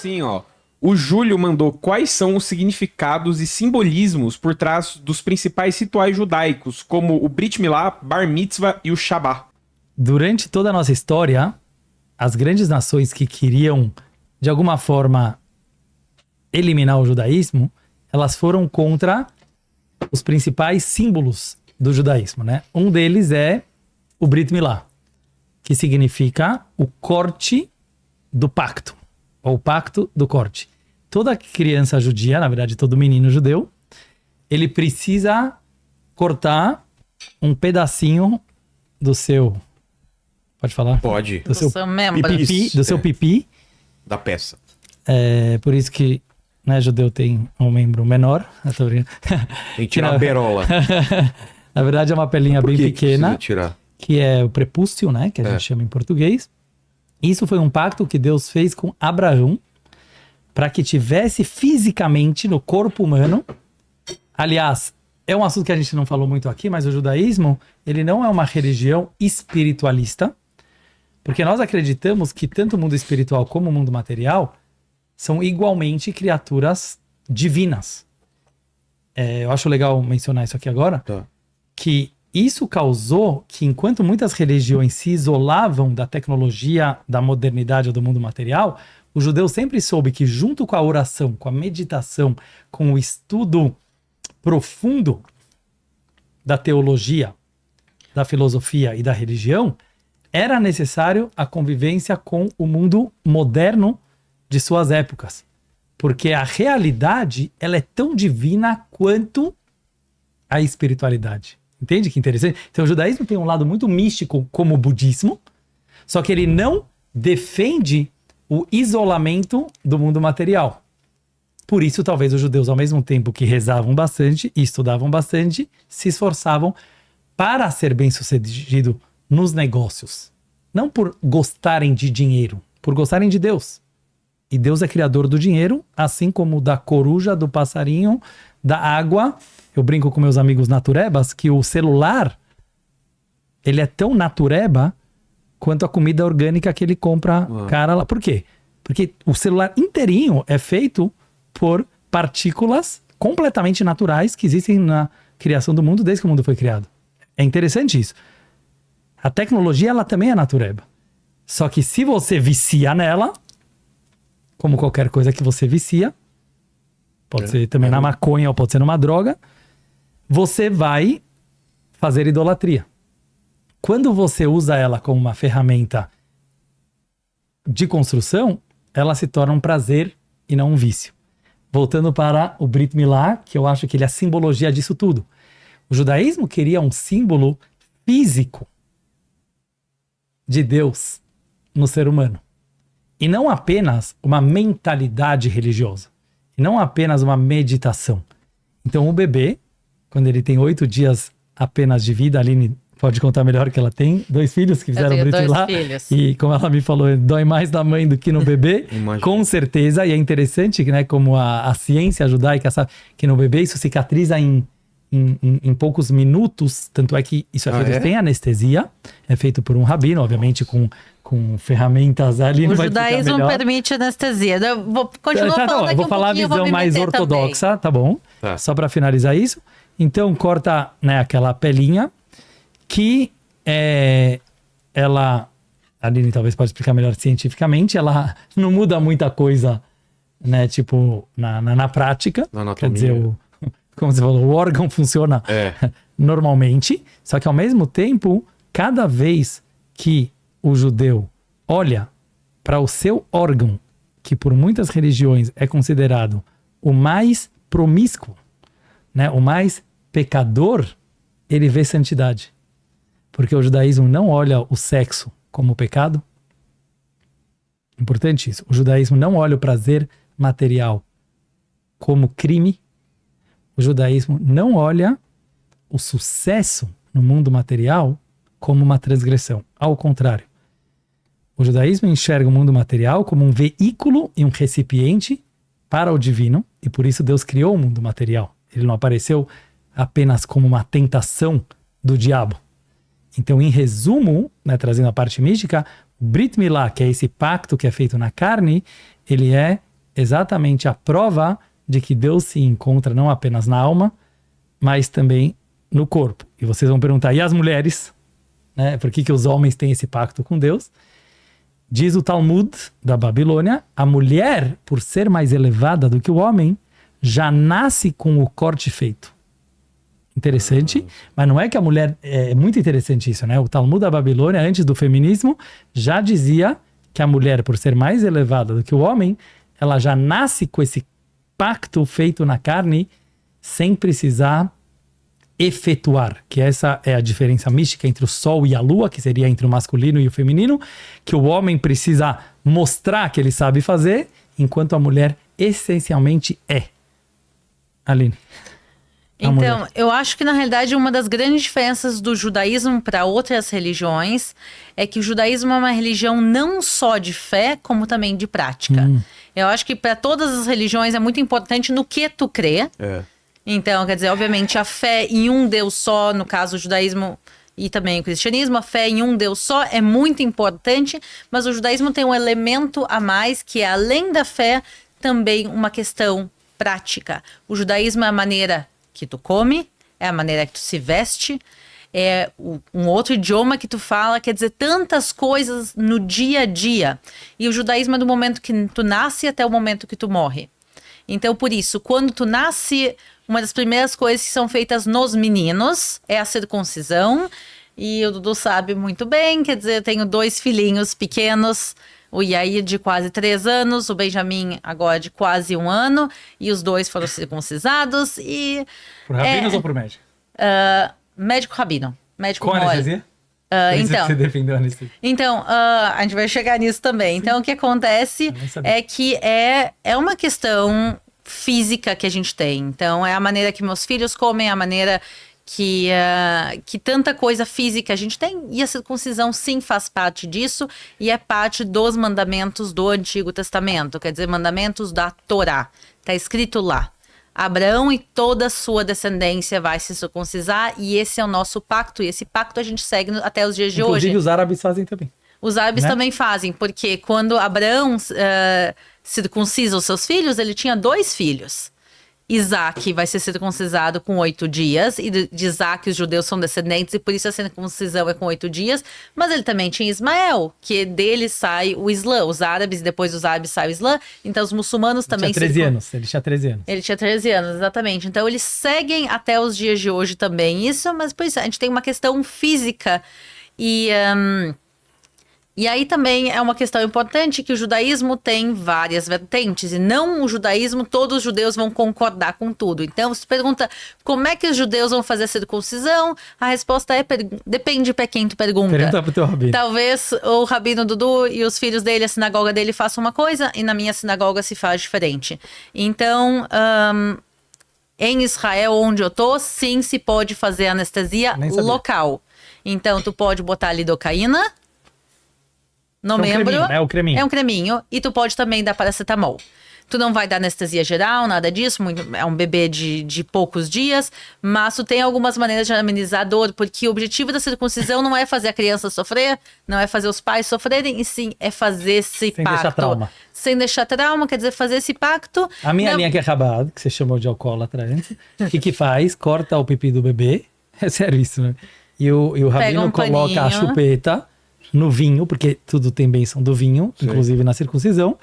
assim, ó. O Júlio mandou quais são os significados e simbolismos por trás dos principais rituais judaicos, como o Brit Milá, Bar Mitzvah e o Shabá. Durante toda a nossa história, as grandes nações que queriam, de alguma forma, eliminar o judaísmo, elas foram contra os principais símbolos do judaísmo, né? Um deles é o Brit Milá, que significa o corte do pacto, ou o pacto do corte. Toda criança judia, na verdade todo menino judeu, ele precisa cortar um pedacinho do seu... Pode falar? Pode. Do seu membro. pipi, do seu pipi. Da peça. É por isso que, né, judeu tem um membro menor. Tô brincando. Tem que tirar a berola. Na verdade é uma pelinha bem pequena, Tirar? que é o prepúcio, né, que a gente chama em português. Isso foi um pacto que Deus fez com Abraão para que tivesse fisicamente no corpo humano. Aliás, é um assunto que a gente não falou muito aqui, mas o judaísmo, ele não é uma religião espiritualista, porque nós acreditamos que tanto o mundo espiritual como o mundo material são igualmente criaturas divinas. Eu acho legal mencionar isso aqui agora, que isso causou que, enquanto muitas religiões se isolavam da tecnologia, da modernidade ou do mundo material, o judeu sempre soube que, junto com a oração, com a meditação, com o estudo profundo da teologia, da filosofia e da religião, era necessário a convivência com o mundo moderno de suas épocas. Porque a realidade, ela é tão divina quanto a espiritualidade. Entende que interessante? Então o judaísmo tem um lado muito místico como o budismo, só que ele não defende o isolamento do mundo material. Por isso, talvez os judeus, ao mesmo tempo que rezavam bastante e estudavam bastante, se esforçavam para ser bem-sucedido nos negócios. Não por gostarem de dinheiro, por gostarem de Deus. E Deus é criador do dinheiro, assim como da coruja, do passarinho, da água. Eu brinco com meus amigos naturebas que o celular, ele é tão natureba quanto a comida orgânica que ele compra cara lá. Por quê? Porque o celular inteirinho é feito por partículas completamente naturais que existem na criação do mundo desde que o mundo foi criado. É interessante isso. A tecnologia, ela também é natureba. Só que se você vicia nela, como qualquer coisa que você vicia, pode ser também na maconha ou pode ser numa droga, você vai fazer idolatria. Quando você usa ela como uma ferramenta de construção, ela se torna um prazer e não um vício. Voltando para o Brit Milá, que eu acho que ele é a simbologia disso tudo. O judaísmo queria um símbolo físico de Deus no ser humano. E não apenas uma mentalidade religiosa. E não apenas uma meditação. Então o bebê, quando ele tem 8 dias apenas de vida, a Aline pode contar melhor que ela tem 2 filhos que fizeram Brit Milá. E como ela me falou, dói mais na mãe do que no bebê. Com certeza. E é interessante, né, como a ciência judaica sabe que no bebê isso cicatriza em poucos minutos. Tanto é que isso é feito sem anestesia. É feito por um rabino, obviamente com ferramentas ali. O judaísmo permite anestesia. Eu vou continuar falando aqui eu vou falar a visão mais ortodoxa, também. Tá bom? Tá. Só para finalizar isso. Então corta, né, aquela pelinha que ela, a Aline talvez pode explicar melhor cientificamente, ela não muda muita coisa, né, tipo, na prática. Na quer dizer, como você falou, o órgão funciona normalmente, só que ao mesmo tempo, cada vez que o judeu olha para o seu órgão, que por muitas religiões é considerado o mais promíscuo, né, o mais pecador, ele vê santidade. Porque o judaísmo não olha o sexo como pecado. Importante isso. O judaísmo não olha o prazer material como crime. O judaísmo não olha o sucesso no mundo material como uma transgressão. Ao contrário. O judaísmo enxerga o mundo material como um veículo e um recipiente para o divino. E por isso Deus criou o mundo material. Ele não apareceu apenas como uma tentação do diabo. Então, em resumo, né, trazendo a parte mística, o Brit Milá, que é esse pacto que é feito na carne, ele é exatamente a prova de que Deus se encontra não apenas na alma, mas também no corpo. E vocês vão perguntar, e as mulheres? Né? Por que os homens têm esse pacto com Deus? Diz o Talmud da Babilônia, a mulher, por ser mais elevada do que o homem, já nasce com o corte feito. Interessante, mas não é que a mulher... É muito interessante isso, né? O Talmud da Babilônia, antes do feminismo, já dizia que a mulher, por ser mais elevada do que o homem, ela já nasce com esse pacto feito na carne, sem precisar efetuar, que essa é a diferença mística entre o sol e a lua, que seria entre o masculino e o feminino, que o homem precisa mostrar que ele sabe fazer, enquanto a mulher essencialmente é. Aline. Então, eu acho que na realidade uma das grandes diferenças do judaísmo para outras religiões é que o judaísmo é uma religião não só de fé, como também de prática. Eu acho que para todas as religiões é muito importante no que tu crê. Então, quer dizer, obviamente a fé em um Deus só, no caso o judaísmo e também o cristianismo, a fé em um Deus só é muito importante, mas o judaísmo tem um elemento a mais que é, além da fé, também uma questão prática. O judaísmo é a maneira que tu come, é a maneira que tu se veste, é um outro idioma que tu fala, quer dizer, tantas coisas no dia a dia. E o judaísmo é do momento que tu nasce até o momento que tu morre. Então, por isso, quando tu nasce, uma das primeiras coisas que são feitas nos meninos é a circuncisão. E o Dudu sabe muito bem, quer dizer, eu tenho 2 filhinhos pequenos, o Yair de quase 3 anos, o Benjamin agora de quase 1 ano, e os 2 foram circuncisados e... Por rabinos ou por médico? Médico rabino. Médico Com mole. anestesia? Então, você defendeu a anestesia. Então, a gente vai chegar nisso também. Então, o que acontece é que é uma questão física que a gente tem. Então, é a maneira que meus filhos comem, a maneira que tanta coisa física a gente tem. E a circuncisão, sim, faz parte disso. E é parte dos mandamentos do Antigo Testamento. Quer dizer, mandamentos da Torá. Está escrito lá. Abraão e toda a sua descendência vai se circuncisar, e esse é o nosso pacto, e esse pacto a gente segue até os dias de hoje. Inclusive os árabes fazem também. Os árabes também fazem, porque quando Abraão circuncisa os seus filhos, ele tinha 2 filhos. Isaac vai ser circuncisado com 8 dias, e de Isaac os judeus são descendentes, e por isso a circuncisão é com 8 dias, mas ele também tinha Ismael, que dele sai o Islã, os árabes, e depois dos árabes sai o Islã, então os muçulmanos também... Ele tinha 13 anos, Ele tinha 13 anos, exatamente. Então eles seguem até os dias de hoje também isso, mas por isso a gente tem uma questão física e aí também é uma questão importante que o judaísmo tem várias vertentes, e não o judaísmo, todos os judeus vão concordar com tudo. Então, se pergunta como é que os judeus vão fazer a circuncisão, a resposta é depende para quem tu pergunta. Pergunta pro teu rabino. Talvez o rabino Dudu e os filhos dele, a sinagoga dele, façam uma coisa, e na minha sinagoga se faz diferente. Então, em Israel, onde eu tô, sim, se pode fazer anestesia local. Então, tu pode botar lidocaína no membro. É um creminho. É um creminho. E tu pode também dar paracetamol. Tu não vai dar anestesia geral, nada disso. É um bebê de poucos dias. Mas tu tem algumas maneiras de amenizar a dor. Porque o objetivo da circuncisão não é fazer a criança sofrer. Não é fazer os pais sofrerem. E sim, é fazer esse pacto. Sem deixar trauma. Sem deixar trauma, quer dizer, fazer esse pacto. A minha linha que é rabado, que você chamou de alcoólatra antes. O que faz? Corta o pipi do bebê. É sério isso, né? E o rabino coloca a chupeta no vinho, porque tudo tem bênção do vinho, inclusive na circuncisão,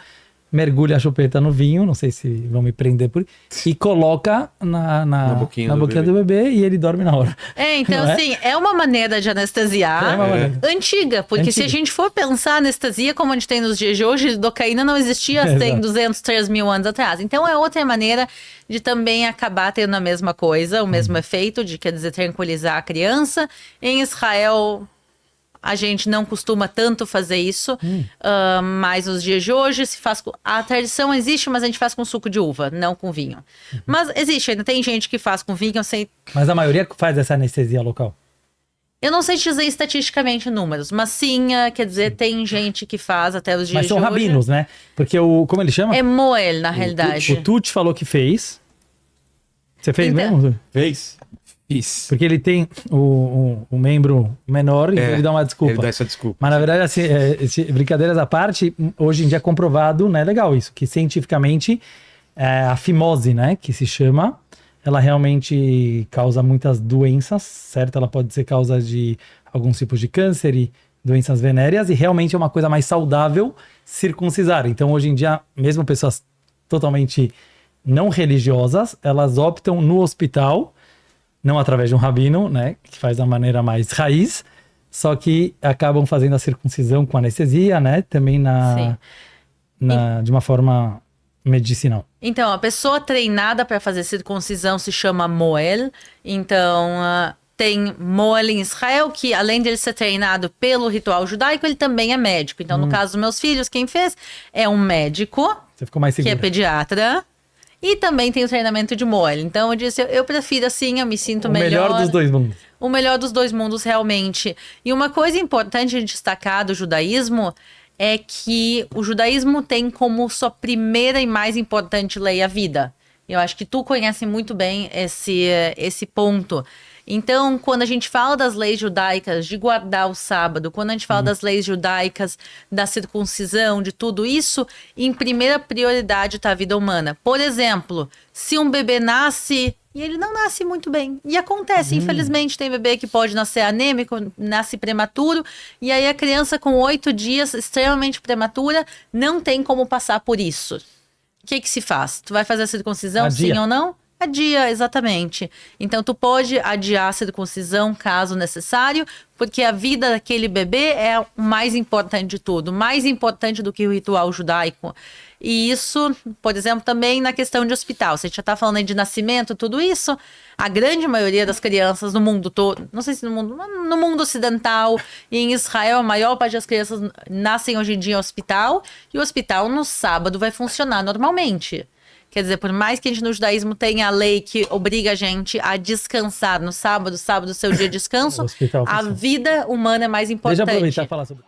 mergulha a chupeta no vinho, não sei se vão me prender por e coloca na boquinha do bebê e ele dorme na hora. Então assim, é uma maneira de anestesiar antiga, porque se a gente for pensar anestesia como a gente tem nos dias de hoje, lidocaína não existia 100, 200, 3 mil anos atrás. Então é outra maneira de também acabar tendo a mesma coisa, o mesmo efeito, de quer dizer, tranquilizar a criança. Em Israel... A gente não costuma tanto fazer isso, mas nos dias de hoje se faz... A tradição existe, mas a gente faz com suco de uva, não com vinho. Mas existe, ainda tem gente que faz com vinho, eu sei... Mas a maioria faz essa anestesia local? Eu não sei te dizer estatisticamente números, mas sim, quer dizer, tem gente que faz até os dias de hoje. Mas são rabinos, né? Porque como ele chama? É Moel, na realidade. O Tuti falou que fez. Você fez então, mesmo? Fez. Isso. Porque ele tem o membro menor e ele dá uma desculpa. Ele dá essa desculpa. Mas na verdade, assim, brincadeiras à parte, hoje em dia é comprovado, né? Legal isso, que cientificamente a fimose, né? Que se chama, ela realmente causa muitas doenças, certo? Ela pode ser causa de alguns tipos de câncer e doenças venéreas, e realmente é uma coisa mais saudável circuncisar. Então, hoje em dia, mesmo pessoas totalmente não religiosas, elas optam no hospital, não através de um rabino, né, que faz da maneira mais raiz, só que acabam fazendo a circuncisão com anestesia, né, também de uma forma medicinal. Então, a pessoa treinada para fazer circuncisão se chama Moel. Então, tem Moel em Israel, que além de ele ser treinado pelo ritual judaico, ele também é médico. Então, no caso dos meus filhos, quem fez é um médico, Você ficou mais segura. que é pediatra. E também tem o treinamento de Moel. Então, eu disse, eu prefiro assim, eu me sinto melhor. O melhor dos dois mundos. O melhor dos dois mundos, realmente. E uma coisa importante de destacar do judaísmo é que o judaísmo tem como sua primeira e mais importante lei a vida. Eu acho que tu conhece muito bem esse ponto. Então, quando a gente fala das leis judaicas de guardar o sábado, quando a gente fala das leis judaicas da circuncisão, de tudo isso, em primeira prioridade está a vida humana. Por exemplo, se um bebê nasce e ele não nasce muito bem, e acontece, infelizmente, tem bebê que pode nascer anêmico, nasce prematuro, e aí a criança com 8 dias, extremamente prematura, não tem como passar por isso. O que se faz? Tu vai fazer a circuncisão, sim ou não? Adia, exatamente. Então, tu pode adiar a circuncisão caso necessário, porque a vida daquele bebê é o mais importante de tudo, mais importante do que o ritual judaico. E isso, por exemplo, também na questão de hospital. Se a gente já está falando aí de nascimento, tudo isso, a grande maioria das crianças no mundo todo, não sei se no mundo ocidental e em Israel, a maior parte das crianças nascem hoje em dia em hospital, e o hospital no sábado vai funcionar normalmente. Quer dizer, por mais que a gente no judaísmo tenha a lei que obriga a gente a descansar no sábado, sábado, seu dia de descanso, a vida humana é mais importante. Deixa eu aproveitar e falar sobre